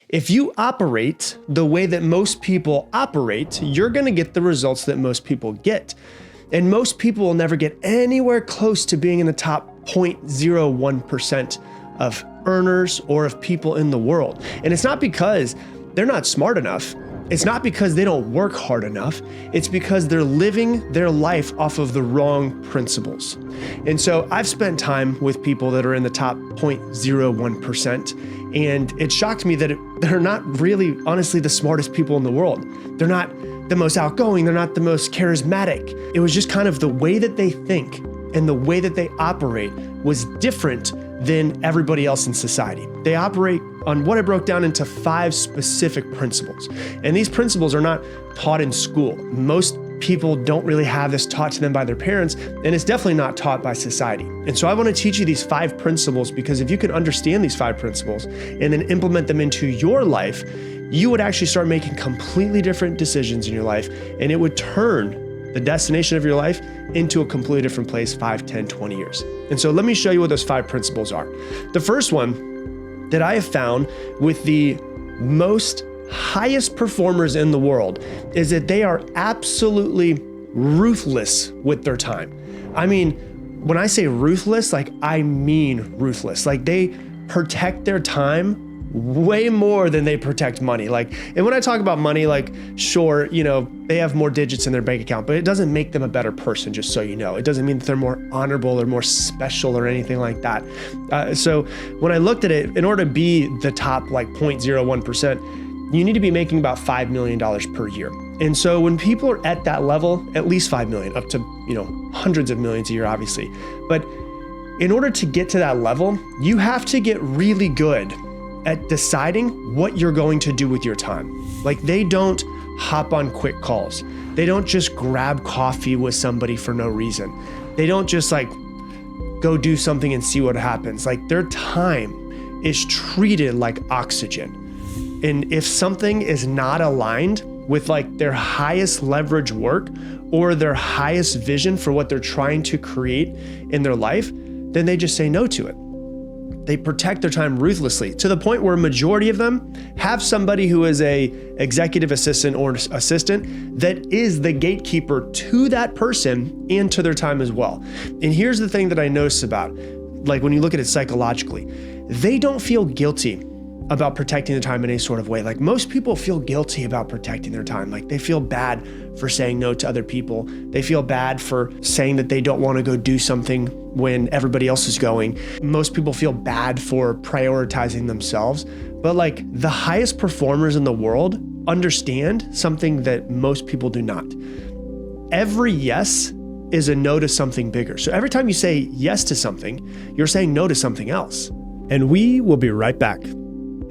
If you operate the way that most people operate, you're going to get the results that most people get. And most people will never get anywhere close to being in the top 0.01% of earners or of people in the world. And it's not because they're not smart enough. It's not because they don't work hard enough. It's because they're living their life off of the wrong principles. And so I've spent time with people that are in the top 0.01%. And it shocked me that they're not really, honestly, the smartest people in the world. They're not the most outgoing. They're not the most charismatic. It was just kind of the way that they think and the way that they operate was different than everybody else in society. They operate on what I broke down into 5 specific principles. And these principles are not taught in school. Most people don't really have this taught to them by their parents, and it's definitely not taught by society. And so I want to teach you these 5 principles because if you can understand these 5 principles and then implement them into your life, you would actually start making completely different decisions in your life, and it would turn the destination of your life into a completely different place 5, 10, 20 years. And so let me show you what those 5 principles are. The first one that I have found with the most highest performers in the world is that they are absolutely ruthless with their time. I mean, when I say ruthless, I mean ruthless. They protect their time way more than they protect money. And when I talk about money, sure, they have more digits in their bank account, but it doesn't make them a better person, just so you know. It doesn't mean that they're more honorable or more special or anything like that. So when I looked at it, in order to be the top 0.01%, you need to be making about $5 million per year. And so when people are at that level, at least 5 million, up to, hundreds of millions a year, obviously. But in order to get to that level, you have to get really good at deciding what you're going to do with your time. They don't hop on quick calls. They don't just grab coffee with somebody for no reason. They don't just go do something and see what happens. Their time is treated like oxygen. And if something is not aligned with their highest leverage work or their highest vision for what they're trying to create in their life, then they just say no to it. They protect their time ruthlessly to the point where a majority of them have somebody who is a executive assistant or assistant that is the gatekeeper to that person and to their time as well. And here's the thing that I notice about, when you look at it psychologically, they don't feel guilty about protecting their time in any sort of way. Most people feel guilty about protecting their time. They feel bad for saying no to other people. They feel bad for saying that they don't want to go do something when everybody else is going. Most people feel bad for prioritizing themselves. But the highest performers in the world understand something that most people do not. Every yes is a no to something bigger. So every time you say yes to something, you're saying no to something else. And we will be right back.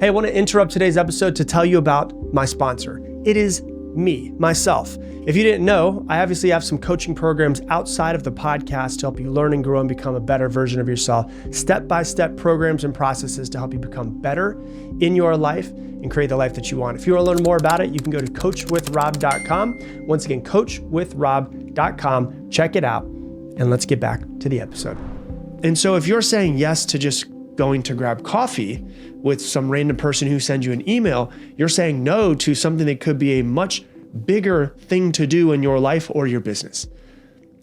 Hey, I want to interrupt today's episode to tell you about my sponsor. It is me, myself. If you didn't know, I obviously have some coaching programs outside of the podcast to help you learn and grow and become a better version of yourself. Step-by-step programs and processes to help you become better in your life and create the life that you want. If you want to learn more about it, you can go to coachwithrob.com. Once again, coachwithrob.com. Check it out, and let's get back to the episode. And so if you're saying yes to just going to grab coffee with some random person who sends you an email, you're saying no to something that could be a much bigger thing to do in your life or your business.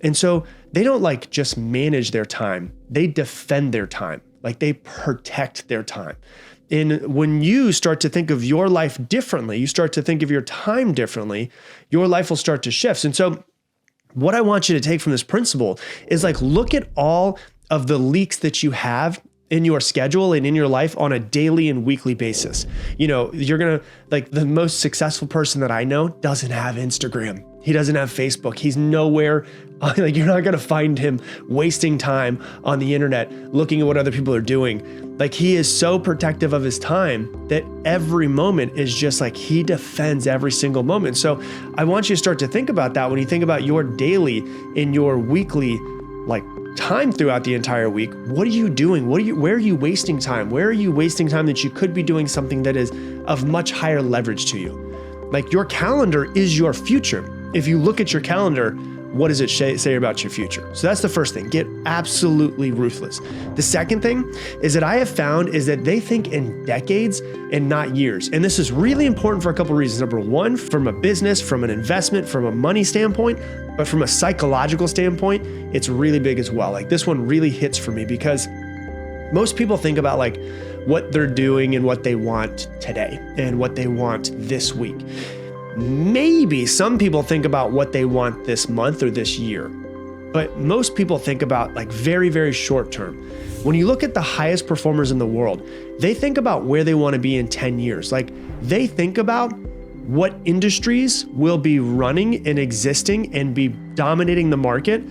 And so they don't just manage their time. They defend their time. They protect their time. And when you start to think of your life differently, you start to think of your time differently, your life will start to shift. And so what I want you to take from this principle is look at all of the leaks that you have in your schedule and in your life on a daily and weekly basis. You're going to, the most successful person that I know doesn't have Instagram. He doesn't have Facebook. He's nowhere, you're not going to find him wasting time on the internet looking at what other people are doing. He is so protective of his time that every moment is just he defends every single moment. So I want you to start to think about that when you think about your daily and your weekly, time throughout the entire week. What are you doing? Where are you wasting time? Where are you wasting time that you could be doing something that is of much higher leverage to you? Your calendar is your future. If you look at your calendar, what does it say about your future? So that's the first thing. Get absolutely ruthless. The second thing is that I have found is that they think in decades and not years. And this is really important for a couple of reasons. Number one, from a business, from an investment, from a money standpoint, but from a psychological standpoint, it's really big as well. Like this one really hits for me because most people think about like what they're doing and what they want today and what they want this week. Maybe some people think about what they want this month or this year, but most people think about like very, very short term. When you look at the highest performers in the world, they think about where they want to be in 10 years. Like they think about what industries will be running and existing and be dominating the market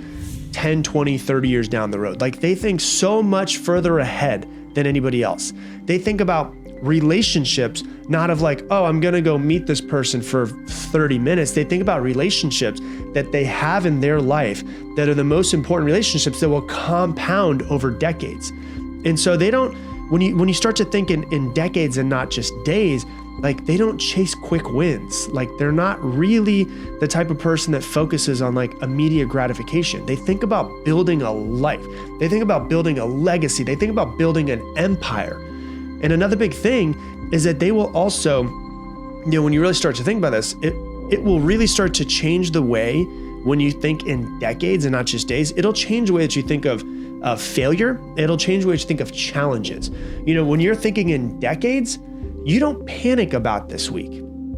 10, 20, 30 years down the road. Like they think so much further ahead than anybody else. They think about relationships, not of like, oh, I'm going to go meet this person for 30 minutes. They think about relationships that they have in their life that are the most important relationships that will compound over decades. And so they don't, when you start to think in decades and not just days, like they don't chase quick wins. Like they're not really the type of person that focuses on like immediate gratification. They think about building a life. They think about building a legacy. They think about building an empire. And another big thing is that they will also, when you really start to think about this, it will really start to change the way when you think in decades and not just days. It'll change the way that you think of failure. It'll change the way that you think of challenges. When you're thinking in decades, you don't panic about this week.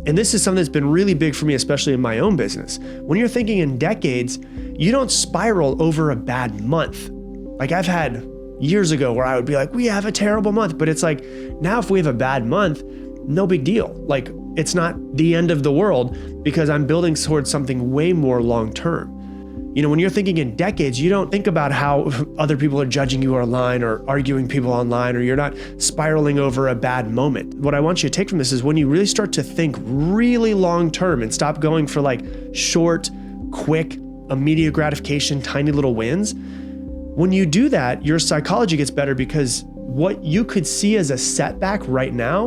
And this is something that's been really big for me, especially in my own business. When you're thinking in decades, you don't spiral over a bad month. Like I've had years ago where I would be like, we have a terrible month, but it's like, now if we have a bad month, no big deal. Like it's not the end of the world because I'm building towards something way more long-term. When you're thinking in decades, you don't think about how other people are judging you online or arguing people online, or you're not spiraling over a bad moment. What I want you to take from this is when you really start to think really long-term and stop going for like short, quick, immediate gratification, tiny little wins. When you do that, your psychology gets better because what you could see as a setback right now,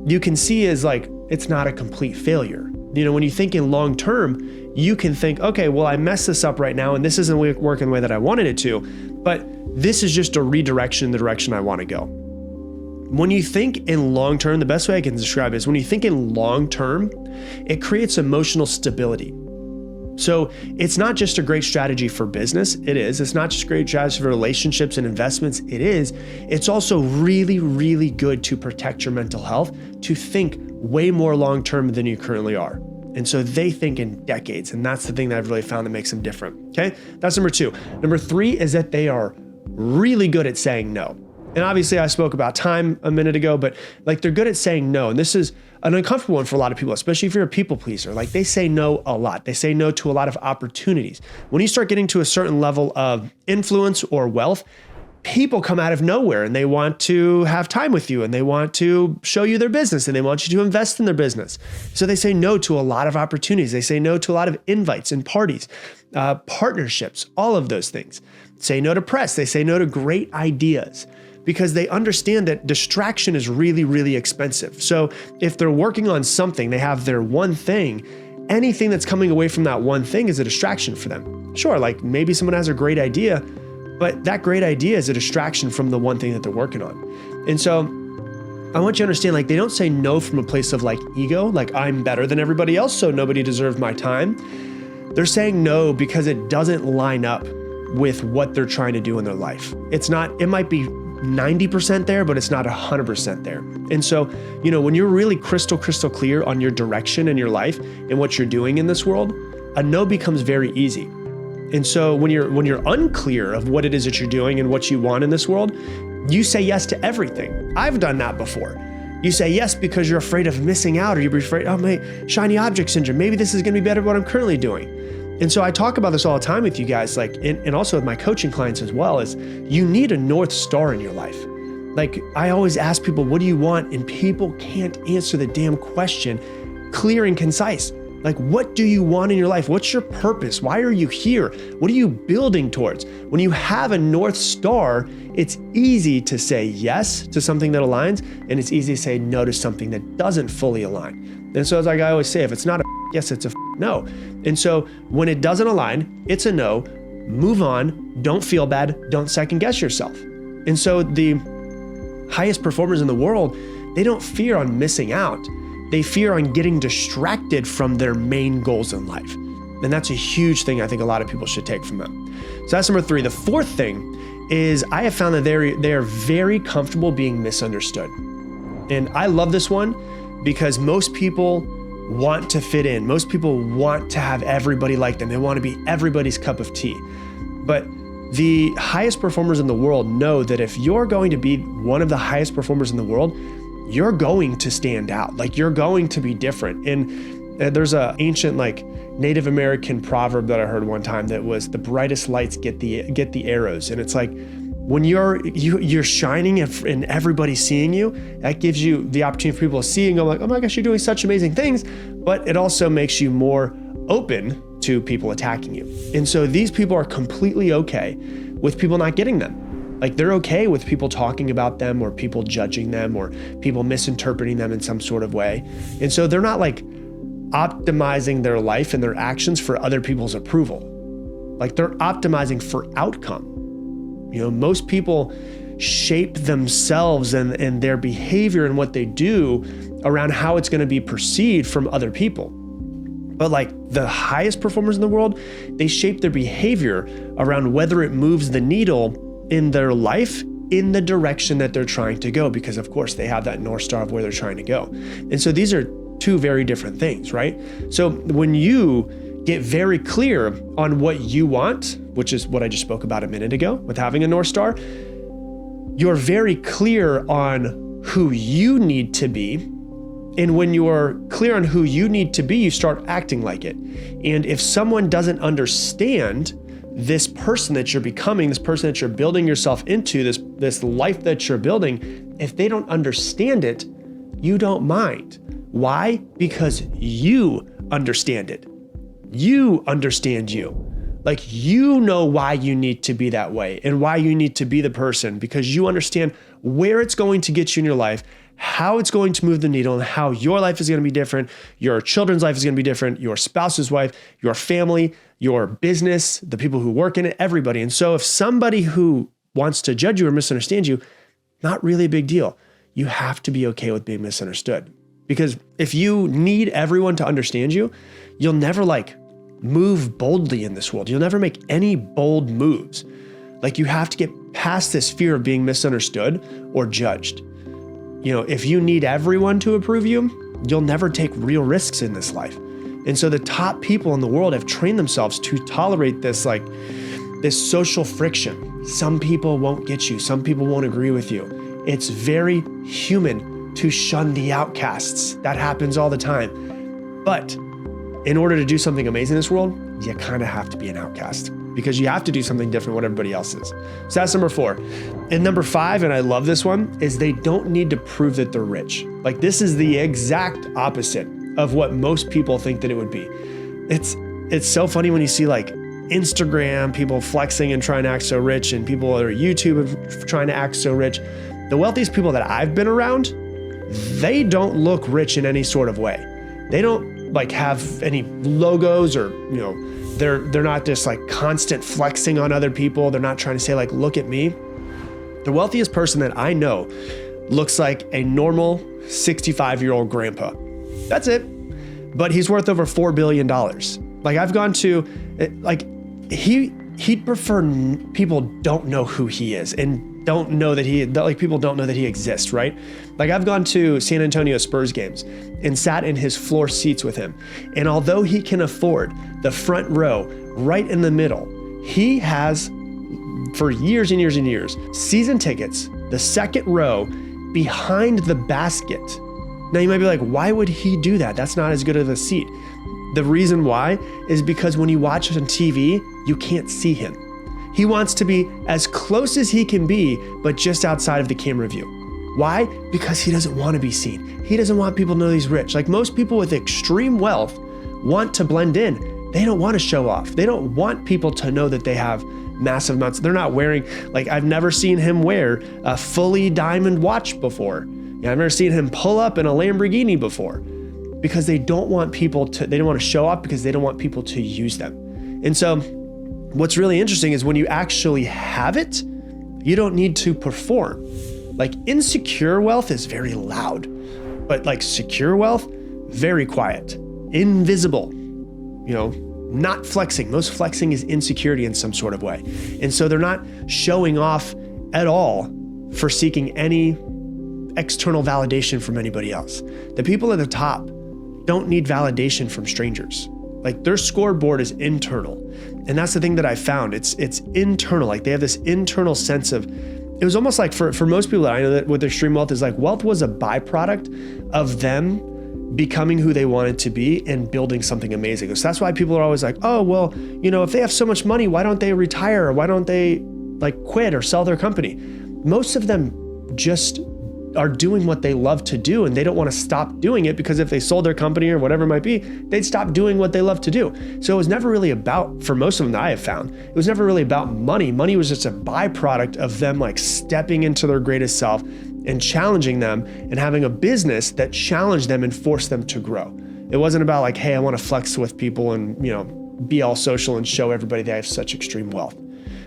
you can see as like, it's not a complete failure. When you think in long term, you can think, okay, well, I messed this up right now and this isn't working the way that I wanted it to, but this is just a redirection in the direction I want to go. When you think in long term, the best way I can describe it is when you think in long term, it creates emotional stability. So it's not just a great strategy for business. It is. It's not just a great strategy for relationships and investments. It is. It's also really, really good to protect your mental health, to think way more long-term than you currently are. And so they think in decades. And that's the thing that I've really found that makes them different. Okay. That's number two. Number three is that they are really good at saying no. And obviously I spoke about time a minute ago, but like they're good at saying no. And this is an uncomfortable one for a lot of people, especially if you're a people pleaser. Like they say no a lot. They say no to a lot of opportunities. When you start getting to a certain level of influence or wealth, people come out of nowhere and they want to have time with you and they want to show you their business and they want you to invest in their business. So they say no to a lot of opportunities. They say no to a lot of invites and parties, partnerships, all of those things. Say no to press. They say no to great ideas, because they understand that distraction is really, really expensive. So if they're working on something, they have their one thing, anything that's coming away from that one thing is a distraction for them. Sure, like maybe someone has a great idea, but that great idea is a distraction from the one thing that they're working on. And so I want you to understand, like they don't say no from a place of like ego, like I'm better than everybody else, so nobody deserves my time. They're saying no because it doesn't line up with what they're trying to do in their life. It might be 90% there, but it's not 100% there. And so, when you're really crystal clear on your direction in your life and what you're doing in this world, a no becomes very easy. And so when you're unclear of what it is that you're doing and what you want in this world, you say yes to everything. I've done that before. You say yes because you're afraid of missing out, or you're afraid, oh, my shiny object syndrome. Maybe this is going to be better than what I'm currently doing. And so I talk about this all the time with you guys, like, and also with my coaching clients as well, is you need a North Star in your life. Like I always ask people, what do you want? And people can't answer the damn question clear and concise. Like, what do you want in your life? What's your purpose? Why are you here? What are you building towards? When you have a North Star, it's easy to say yes to something that aligns, and it's easy to say no to something that doesn't fully align. And so it's like I always say, if it's not a yes, it's a No. And so when it doesn't align, it's a no. Move on. Don't feel bad. Don't second guess yourself. And so the highest performers in the world, they don't fear on missing out. They fear on getting distracted from their main goals in life. And that's a huge thing I think a lot of people should take from them. So that's number 3. The fourth thing is I have found that they are very comfortable being misunderstood. And I love this one because most people want to fit in. Most people want to have everybody like them. They want to be everybody's cup of tea. But the highest performers in the world know that if you're going to be one of the highest performers in the world, you're going to stand out. Like you're going to be different. And there's a ancient Native American proverb that I heard one time that was, the brightest lights get the arrows. And it's like, when you're shining and everybody's seeing you, that gives you the opportunity for people to see and go like, oh my gosh, you're doing such amazing things. But it also makes you more open to people attacking you. And so these people are completely okay with people not getting them. Like they're okay with people talking about them or people judging them or people misinterpreting them in some sort of way. And so they're not optimizing their life and their actions for other people's approval. Like they're optimizing for outcome. Most people shape themselves and their behavior and what they do around how it's going to be perceived from other people. But the highest performers in the world, they shape their behavior around whether it moves the needle in their life in the direction that they're trying to go, because of course they have that North Star of where they're trying to go. And so these are two very different things, right? So when you get very clear on what you want, which is what I just spoke about a minute ago with having a North Star, you're very clear on who you need to be. And when you're clear on who you need to be, you start acting like it. And if someone doesn't understand this person that you're becoming, this person that you're building yourself into, this life that you're building, if they don't understand it, you don't mind. Why? Because you understand it. You understand you. You know why you need to be that way and why you need to be the person, because you understand where it's going to get you in your life, how it's going to move the needle, and how your life is going to be different. Your children's life is going to be different. Your spouse's wife, your family, your business, the people who work in it, everybody. And so if somebody who wants to judge you or misunderstand you, not really a big deal. You have to be okay with being misunderstood. Because if you need everyone to understand you, you'll never move boldly in this world. You'll never make any bold moves. You have to get past this fear of being misunderstood or judged. If you need everyone to approve you, you'll never take real risks in this life. And so the top people in the world have trained themselves to tolerate this social friction. Some people won't get you. Some people won't agree with you. It's very human to shun the outcasts. That happens all the time. But in order to do something amazing in this world, you kind of have to be an outcast because you have to do something different what everybody else is. So that's number 4. And number 5, and I love this one, is they don't need to prove that they're rich. This is the exact opposite of what most people think that it would be. It's so funny when you see Instagram, people flexing and trying to act so rich, and people that are YouTube trying to act so rich. The wealthiest people that I've been around, they don't look rich in any sort of way. They don't have any logos or, they're not just constant flexing on other people. They're not trying to say look at me. The wealthiest person that I know looks like a normal 65-year-old grandpa. That's it. But he's worth over $4 billion. I've gone to, he'd prefer people don't know who he is and don't know that people don't know that he exists, right? I've gone to San Antonio Spurs games and sat in his floor seats with him. And although he can afford the front row right in the middle, he has, for years and years and years, season tickets, the second row behind the basket. Now you might be like, why would he do that? That's not as good of a seat. The reason why is because when you watch on TV, you can't see him. He wants to be as close as he can be, but just outside of the camera view. Why? Because he doesn't want to be seen. He doesn't want people to know he's rich. Most people with extreme wealth want to blend in. They don't want to show off. They don't want people to know that they have massive amounts. They're not wearing, I've never seen him wear a fully diamond watch before. I've never seen him pull up in a Lamborghini before. because they don't want to show off because they don't want people to use them. And so what's really interesting is when you actually have it, you don't need to perform. Like insecure wealth is very loud, but like secure wealth, very quiet, invisible, not flexing. Most flexing is insecurity in some sort of way. And so they're not showing off at all for seeking any external validation from anybody else. The people at the top don't need validation from strangers. Like their scoreboard is internal. And that's the thing that I found. It's internal. Like they have this internal sense of, it was almost like for most people that I know that with extreme wealth is like wealth was a byproduct of them becoming who they wanted to be and building something amazing. So that's why people are always like, oh, well, if they have so much money, why don't they retire? Or why don't they like quit or sell their company? Most of them just are doing what they love to do and they don't want to stop doing it, because if they sold their company or whatever it might be, they'd stop doing what they love to do. So it was never really about, for most of them that I have found, it was never really about money. Money was just a byproduct of them like stepping into their greatest self and challenging them and having a business that challenged them and forced them to grow. It wasn't about like, hey, I want to flex with people and, be all social and show everybody that I have such extreme wealth.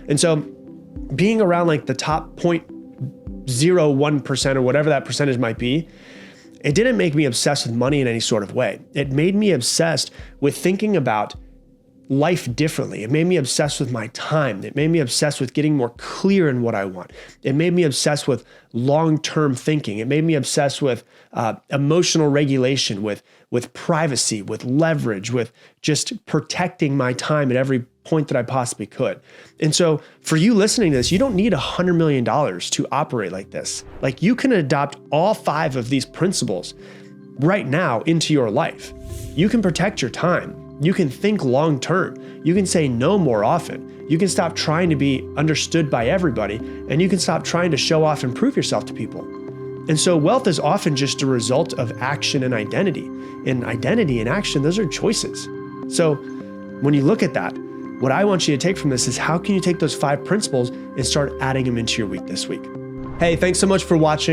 And so being around like the top 0.01% or whatever that percentage might be, it didn't make me obsessed with money in any sort of way. It made me obsessed with thinking about life differently. It made me obsessed with my time. It made me obsessed with getting more clear in what I want. It made me obsessed with long-term thinking. It made me obsessed with emotional regulation, with privacy, with leverage, with just protecting my time at every point that I possibly could. And so for you listening to this, you don't need $100 million to operate like this. Like you can adopt all 5 of these principles right now into your life. You can protect your time. You can think long term. You can say no more often. You can stop trying to be understood by everybody, and you can stop trying to show off and prove yourself to people. And so wealth is often just a result of action and identity. And identity and action, those are choices. So when you look at that, what I want you to take from this is how can you take those 5 principles and start adding them into your week this week? Hey, thanks so much for watching.